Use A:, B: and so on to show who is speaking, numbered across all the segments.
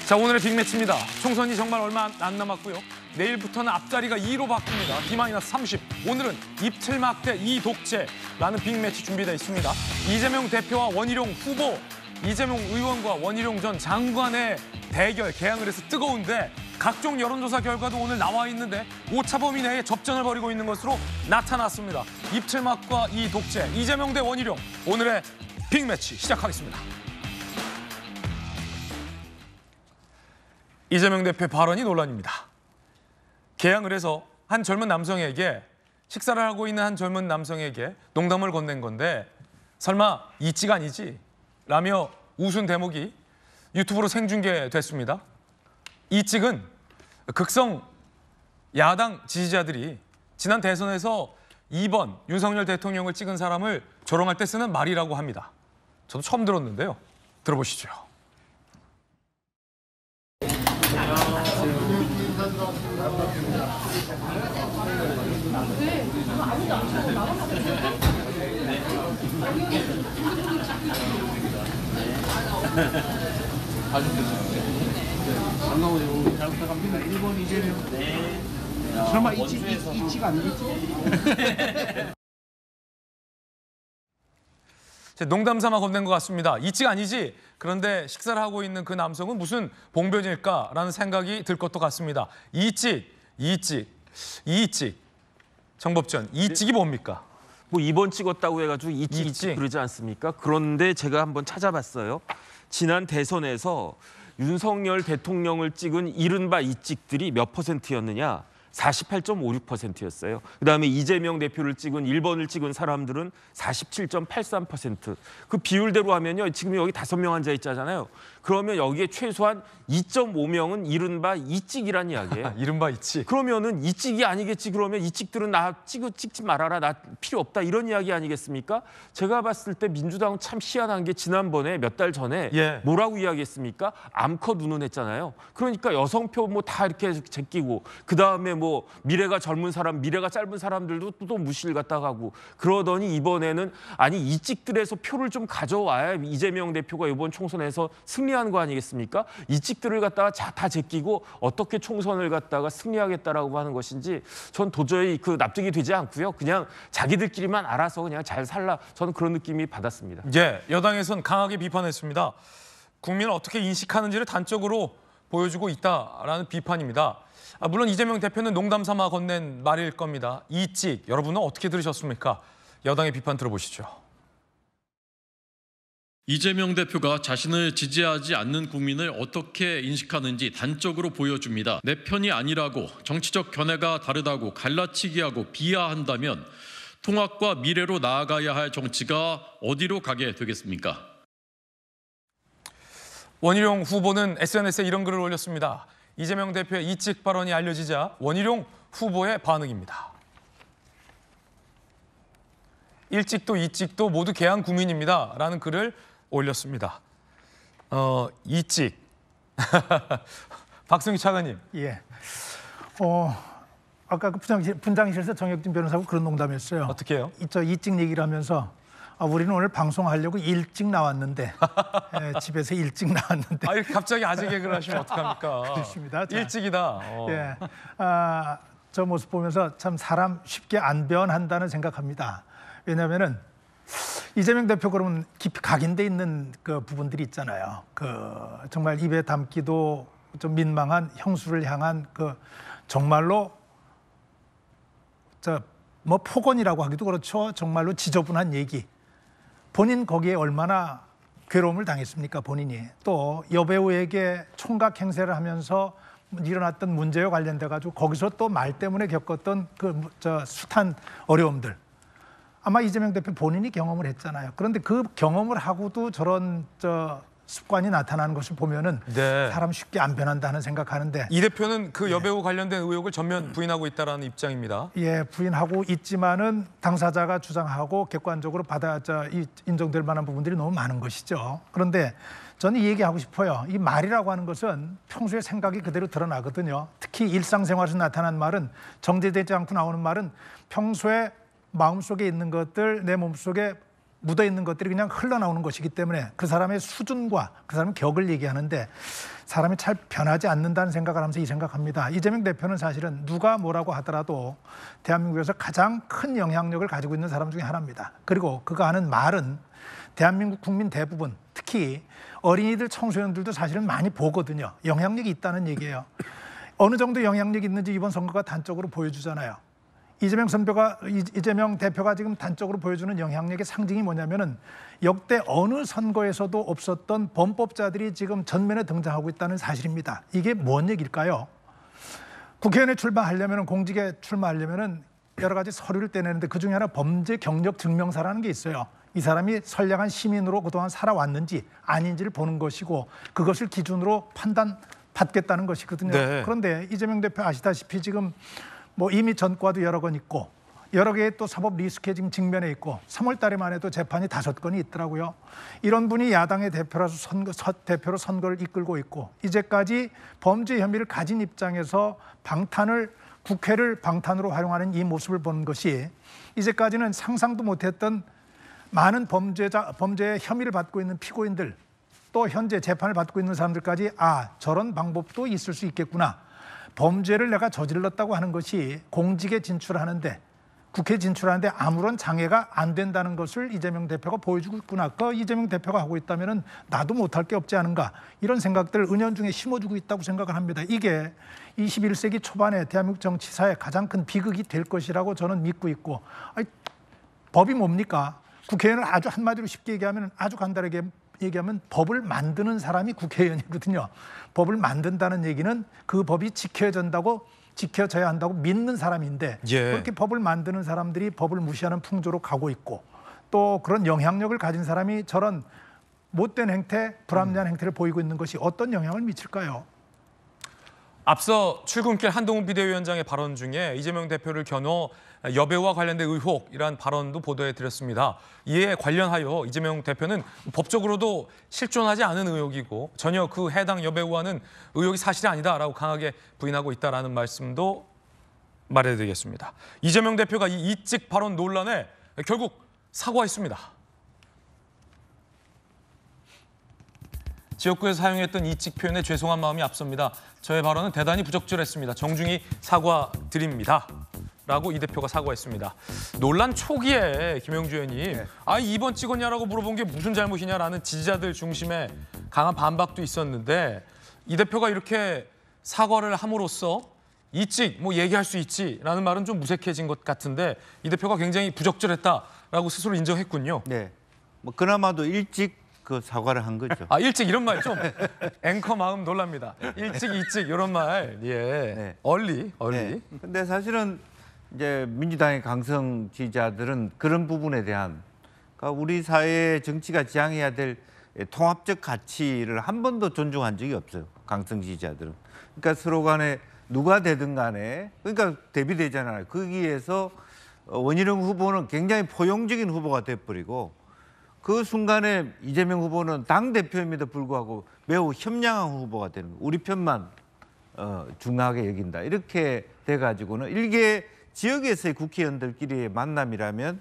A: 자, 오늘의 빅매치입니다. 총선이 정말 얼마 안 남았고요. 내일부터는 앞자리가 2로 바뀝니다. D-30. 오늘은 입틀 막대 이독재라는 빅매치 준비되어 있습니다. 이재명 대표와 원희룡 후보, 이재명 의원과 원희룡 전 장관의 대결 개항을 해서 뜨거운데 각종 여론조사 결과도 오늘 나와 있는데 오차 범위 내에 접전을 벌이고 있는 것으로 나타났습니다. 입틀막과 이독재, 이재명 대 원희룡. 오늘의 빅매치 시작하겠습니다. 이재명 대표의 발언이 논란입니다. 개항을 해서 한 젊은 남성에게 식사를 하고 있는 한 젊은 남성에게 농담을 건넨 건데 설마 이찍 아니지? 라며 웃은 대목이 유튜브로 생중계됐습니다. 이찍은 극성 야당 지지자들이 지난 대선에서 2번 윤석열 대통령을 찍은 사람을 조롱할 때 쓰는 말이라고 합니다. 저도 처음 들었는데요. 들어보시죠.
B: 반가워요. 잘 부탁합니다. 1번 이재명. 네. 설마 이찍 아니겠지?
A: 농담 삼아 건넨 것 같습니다. 이찍 아니지? 그런데 식사를 하고 있는 그 남성은 무슨 봉변일까라는 생각이 들 것도 같습니다. 이찍. 정법전, 이찍이 뭡니까?
C: 뭐 2번 찍었다고 해가지고 이찍 그러지 않습니까? 그런데 제가 한번 찾아봤어요. 지난 대선에서 윤석열 대통령을 찍은 이른바 이찍들이 몇 %였느냐? 48.56%였어요. 그다음에 이재명 대표를 찍은 1번을 찍은 사람들은 47.83%. 그 비율대로 하면요. 지금 여기 5명 앉아 있잖아요. 그러면 여기에 최소한 2.5명은 이른바 이찍이란 이야기예요.
A: 이른바 이찍.
C: 그러면은 이찍이 아니겠지. 그러면 이찍들은 나 찍지 말아라. 나 필요 없다. 이런 이야기 아니겠습니까? 제가 봤을 때 민주당은 참 희한한 게 지난번에 몇 달 전에 뭐라고 이야기했습니까? 암컷 운운했잖아요. 그러니까 여성표 뭐 다 이렇게 제끼고 그다음에 뭐 미래가 젊은 사람, 미래가 짧은 사람들도 또 무시를 갖다가 하고 그러더니 이번에는 아니 이찍들에서 표를 좀 가져와야 이재명 대표가 이번 총선에서 승리한 거 아니겠습니까? 이찍들을 갖다가 다 제끼고 어떻게 총선을 갖다가 승리하겠다라고 하는 것인지 전 도저히 그 납득이 되지 않고요. 그냥 자기들끼리만 알아서 그냥 잘 살라 저는 그런 느낌이 받았습니다.
A: 예, 여당에선 강하게 비판했습니다. 국민을 어떻게 인식하는지를 단적으로 보여주고 있다라는 비판입니다. 물론 이재명 대표는 농담 삼아 건넨 말일 겁니다. 이찍, 여러분은 어떻게 들으셨습니까? 여당의 비판 들어보시죠.
D: 이재명 대표가 자신을 지지하지 않는 국민을 어떻게 인식하는지 단적으로 보여줍니다. 내 편이 아니라고 정치적 견해가 다르다고 갈라치기하고 비하한다면 통합과 미래로 나아가야 할 정치가 어디로 가게 되겠습니까?
A: 원희룡 후보는 SNS에 이런 글을 올렸습니다. 이재명 대표의 이찍 발언이 알려지자 원희룡 후보의 반응입니다. 일찍도 이찍도 모두 개항 국민입니다. 라는 글을 올렸습니다. 이찍. 박승희 차관님.
B: 예. 아까 그 분당실에서 정혁진 변호사하고 그런 농담했어요.
A: 어떻게 해요?
B: 이찍 얘기를 하면서 우리는 오늘 방송하려고 일찍 나왔는데 집에서 일찍 나왔는데.
A: 이렇게 갑자기 아재 개그를 하시면 어떡합니까?
B: 그렇습니다.
A: 일찍이다.
B: 예. 저 모습 보면서 참 사람 쉽게 안 변한다는 생각합니다. 왜냐하면은 이재명 대표 그러면 깊이 각인돼 있는 그 부분들이 있잖아요. 정말 입에 담기도 좀 민망한 형수를 향한 정말로 뭐 폭언이라고 하기도 그렇죠. 정말로 지저분한 얘기. 본인 거기에 얼마나 괴로움을 당했습니까, 본인이. 또 여배우에게 총각 행세를 하면서 일어났던 문제와 관련돼 가지고 거기서 또 말 때문에 겪었던 숱한 어려움들. 아마 이재명 대표 본인이 경험을 했잖아요. 그런데 그 경험을 하고도 저런 습관이 나타나는 것을 보면은 사람 쉽게 안 변한다는 생각하는데
A: 이 대표는 그 여배우 관련된 의혹을 전면 부인하고 있다는 입장입니다.
B: 예, 부인하고 있지만은 당사자가 주장하고 객관적으로 인정될 만한 부분들이 너무 많은 것이죠. 그런데 저는 이 얘기하고 싶어요. 이 말이라고 하는 것은 평소에 생각이 그대로 드러나거든요. 특히 일상생활에서 나타난 말은 정제되지 않고 나오는 말은 평소에 마음속에 있는 것들, 내 몸속에 묻어있는 것들이 그냥 흘러나오는 것이기 때문에 그 사람의 수준과 그 사람의 격을 얘기하는데 사람이 잘 변하지 않는다는 생각을 하면서 이 생각합니다. 이재명 대표는 사실은 누가 뭐라고 하더라도 대한민국에서 가장 큰 영향력을 가지고 있는 사람 중에 하나입니다. 그리고 그가 하는 말은 대한민국 국민 대부분, 특히 어린이들, 청소년들도 사실은 많이 보거든요. 영향력이 있다는 얘기예요. 어느 정도 영향력이 있는지 이번 선거가 단적으로 보여주잖아요. 이재명 대표가 지금 단적으로 보여주는 영향력의 상징이 뭐냐면은 역대 어느 선거에서도 없었던 범법자들이 지금 전면에 등장하고 있다는 사실입니다. 이게 뭔 얘기일까요? 국회의원에 출마하려면, 공직에 출마하려면은 여러 가지 서류를 떼내는데 그중에 하나 범죄 경력 증명서라는 게 있어요. 이 사람이 선량한 시민으로 그동안 살아왔는지 아닌지를 보는 것이고 그것을 기준으로 판단받겠다는 것이거든요.
A: 네.
B: 그런데 이재명 대표 아시다시피 지금 뭐 이미 전과도 여러 건 있고 여러 개의 또 사법 리스크에 지금 직면해 있고 3월 달에만 해도 재판이 5건이 있더라고요. 이런 분이 야당의 대표로 선거를 이끌고 있고 이제까지 범죄 혐의를 가진 입장에서 국회를 방탄으로 활용하는 이 모습을 보는 것이 이제까지는 상상도 못했던 많은 범죄의 혐의를 받고 있는 피고인들 또 현재 재판을 받고 있는 사람들까지 저런 방법도 있을 수 있겠구나. 범죄를 내가 저질렀다고 하는 것이 공직에 진출하는데 국회에 진출하는데 아무런 장애가 안 된다는 것을 이재명 대표가 보여주고 있구나. 그 이재명 대표가 하고 있다면 나도 못할 게 없지 않은가. 이런 생각들을 은연중에 심어주고 있다고 생각을 합니다. 이게 21세기 초반에 대한민국 정치사의 가장 큰 비극이 될 것이라고 저는 믿고 있고 법이 뭡니까? 국회의원을 아주 한마디로 쉽게 얘기하면 아주 간단하게 얘기하면 법을 만드는 사람이 국회의원이거든요. 법을 만든다는 얘기는 그 법이 지켜져야 한다고 믿는 사람인데 그렇게 법을 만드는 사람들이 법을 무시하는 풍조로 가고 있고 또 그런 영향력을 가진 사람이 저런 못된 행태, 불합리한 행태를 보이고 있는 것이 어떤 영향을 미칠까요?
A: 앞서 출근길 한동훈 비대위원장의 발언 중에 이재명 대표를 겨누어 여배우와 관련된 의혹이란 발언도 보도해 드렸습니다. 이에 관련하여 이재명 대표는 법적으로도 실존하지 않은 의혹이고 전혀 그 해당 여배우와는 의혹이 사실이 아니다라고 강하게 부인하고 있다라는 말씀도 말해드리겠습니다. 이재명 대표가 이 이직 발언 논란에 결국 사과했습니다. 지역구에서 사용했던 이직 표현에 죄송한 마음이 앞섭니다. 저의 발언은 대단히 부적절했습니다. 정중히 사과드립니다. 라고 이 대표가 사과했습니다. 논란 초기에 김영주 의원님 이번 찍었냐라고 물어본 게 무슨 잘못이냐라는 지지자들 중심의 강한 반박도 있었는데 이 대표가 이렇게 사과를 함으로써 이직 얘기할 수 있지라는 말은 좀 무색해진 것 같은데 이 대표가 굉장히 부적절했다라고 스스로 인정했군요.
E: 네, 그나마도 일찍 그 사과를 한 거죠.
A: 일찍 이런 말 좀 앵커 마음 놀랍니다. 일찍 이런 말,
E: 네.
A: 얼리.
E: 네. 근데 사실은 이제 민주당의 강성 지지자들은 그런 부분에 대한 그러니까 우리 사회의 정치가 지향해야 될 통합적 가치를 한 번도 존중한 적이 없어요. 강성 지지자들은. 그러니까 서로 간에 누가 되든 간에 그러니까 대비되잖아요. 거기에서 원희룡 후보는 굉장히 포용적인 후보가 돼버리고 그 순간에 이재명 후보는 당대표임에도 불구하고 매우 협량한 후보가 되는 거예요. 우리 편만 중하게 여긴다. 이렇게 돼가지고는 일개 지역에서의 국회의원들끼리의 만남이라면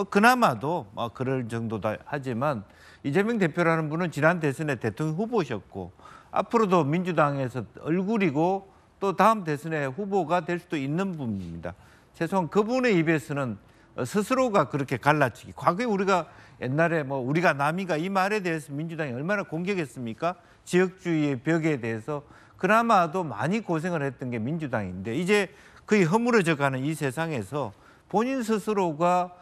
E: 그나마도 그럴 정도다 하지만 이재명 대표라는 분은 지난 대선에 대통령 후보셨고 앞으로도 민주당에서 얼굴이고 또 다음 대선에 후보가 될 수도 있는 분입니다. 최소한 그분의 입에서는 스스로가 그렇게 갈라치기. 과거에 우리가 옛날에 우리가 남이가 이 말에 대해서 민주당이 얼마나 공격했습니까? 지역주의의 벽에 대해서 그나마도 많이 고생을 했던 게 민주당인데 이제 거의 허물어져가는 이 세상에서 본인 스스로가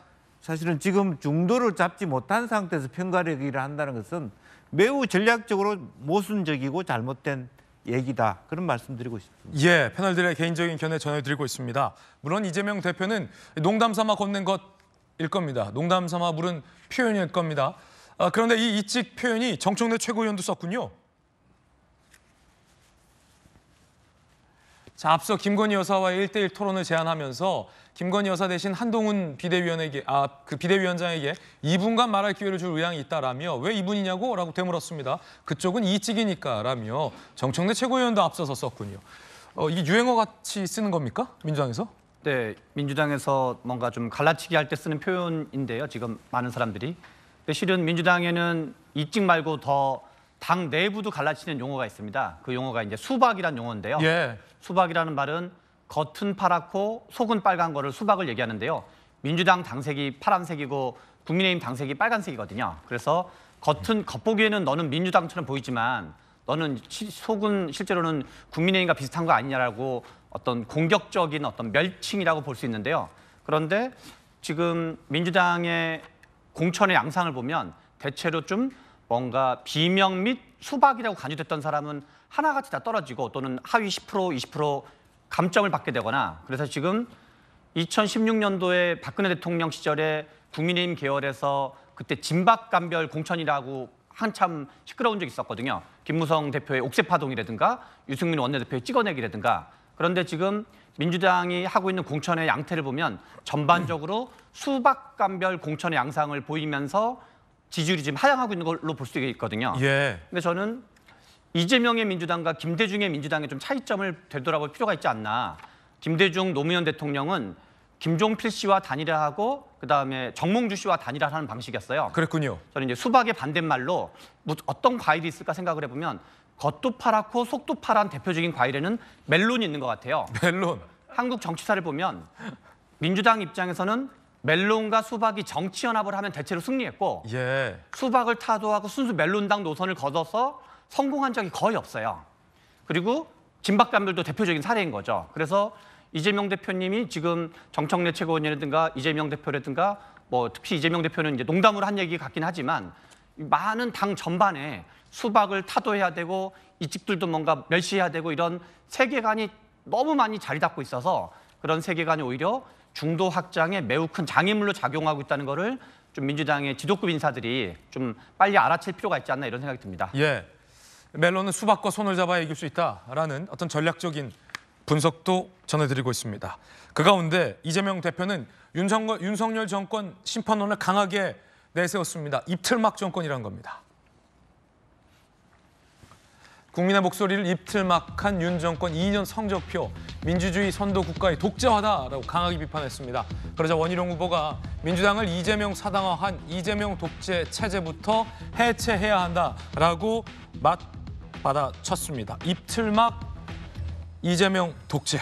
E: 사실은 지금 중도를 잡지 못한 상태에서 편가르기를 한다는 것은 매우 전략적으로 모순적이고 잘못된 얘기다. 그런 말씀드리고 싶습니다.
A: 패널들의 개인적인 견해 전해드리고 있습니다. 물론 이재명 대표는 농담 삼아 건넨 것일 겁니다. 농담 삼아 물은 표현일 겁니다. 그런데 이 이직 표현이 정청래 최고위원도 썼군요. 자, 앞서 김건희 여사와의 1대1 토론을 제안하면서 김건희 여사 대신 한동훈 비대위원에게 그 비대위원장에게 2분간 말할 기회를 줄 의향이 있다라며 왜 2분이냐고? 라고 되물었습니다. 그쪽은 이직이니까라며 정청래 최고위원도 앞서서 썼군요. 이게 유행어 같이 쓰는 겁니까? 민주당에서?
F: 네, 민주당에서 뭔가 좀 갈라치기 할 때 쓰는 표현인데요. 지금 많은 사람들이. 근데 실은 민주당에는 이직 말고 더 당 내부도 갈라치는 용어가 있습니다. 그 용어가 이제 수박이란 용어인데요.
A: 예.
F: 수박이라는 말은 겉은 파랗고 속은 빨간 거를 수박을 얘기하는데요. 민주당 당색이 파란색이고 국민의힘 당색이 빨간색이거든요. 그래서 겉보기에는 너는 민주당처럼 보이지만 너는 속은 실제로는 국민의힘과 비슷한 거 아니냐라고 어떤 공격적인 어떤 멸칭이라고 볼 수 있는데요. 그런데 지금 민주당의 공천의 양상을 보면 대체로 좀 뭔가 비명 및 수박이라고 간주됐던 사람은 하나같이 다 떨어지고 또는 하위 10%, 20% 감점을 받게 되거나 그래서 지금 2016년도에 박근혜 대통령 시절에 국민의힘 계열에서 그때 진박감별 공천이라고 한참 시끄러운 적이 있었거든요. 김무성 대표의 옥새파동이라든가 유승민 원내대표의 찍어내기라든가 그런데 지금 민주당이 하고 있는 공천의 양태를 보면 전반적으로 수박감별 공천의 양상을 보이면서 지지율이 지금 하향하고 있는 걸로 볼 수 있거든요.
A: 예.
F: 근데 저는 이재명의 민주당과 김대중의 민주당의 좀 차이점을 되돌아볼 필요가 있지 않나. 김대중 노무현 대통령은 김종필 씨와 단일화하고 그다음에 정몽주 씨와 단일화하는 방식이었어요.
A: 그랬군요.
F: 저는 이제 수박의 반대말로 어떤 과일이 있을까 생각을 해보면 겉도 파랗고 속도 파란 대표적인 과일에는 멜론이 있는 것 같아요.
A: 멜론.
F: 한국 정치사를 보면 민주당 입장에서는 멜론과 수박이 정치 연합을 하면 대체로 승리했고
A: 예.
F: 수박을 타도하고 순수 멜론당 노선을 걷어서 성공한 적이 거의 없어요. 그리고 진박감별도 대표적인 사례인 거죠. 그래서 이재명 대표님이 지금 정청래 최고위원이라든가 이재명 대표라든가 뭐 특히 이재명 대표는 이제 농담으로 한 얘기 같긴 하지만 많은 당 전반에 수박을 타도해야 되고 이직들도 뭔가 멸시해야 되고 이런 세계관이 너무 많이 자리 잡고 있어서 그런 세계관이 오히려 중도 확장에 매우 큰 장애물로 작용하고 있다는 거를 좀 민주당의 지도급 인사들이 좀 빨리 알아챌 필요가 있지 않나 이런 생각이 듭니다.
A: 예. 멜론은 수박과 손을 잡아야 이길 수 있다라는 어떤 전략적인 분석도 전해드리고 있습니다. 그 가운데 이재명 대표는 윤석열 정권 심판론을 강하게 내세웠습니다. 입틀막 정권이라는 겁니다. 국민의 목소리를 입틀막한 윤 정권 2년 성적표, 민주주의 선도 국가의 독재화다라고 강하게 비판했습니다. 그러자 원희룡 후보가 민주당을 이재명 사당화한 이재명 독재 체제부터 해체해야 한다라고 맞받아쳤습니다. 입틀막 이재명 독재.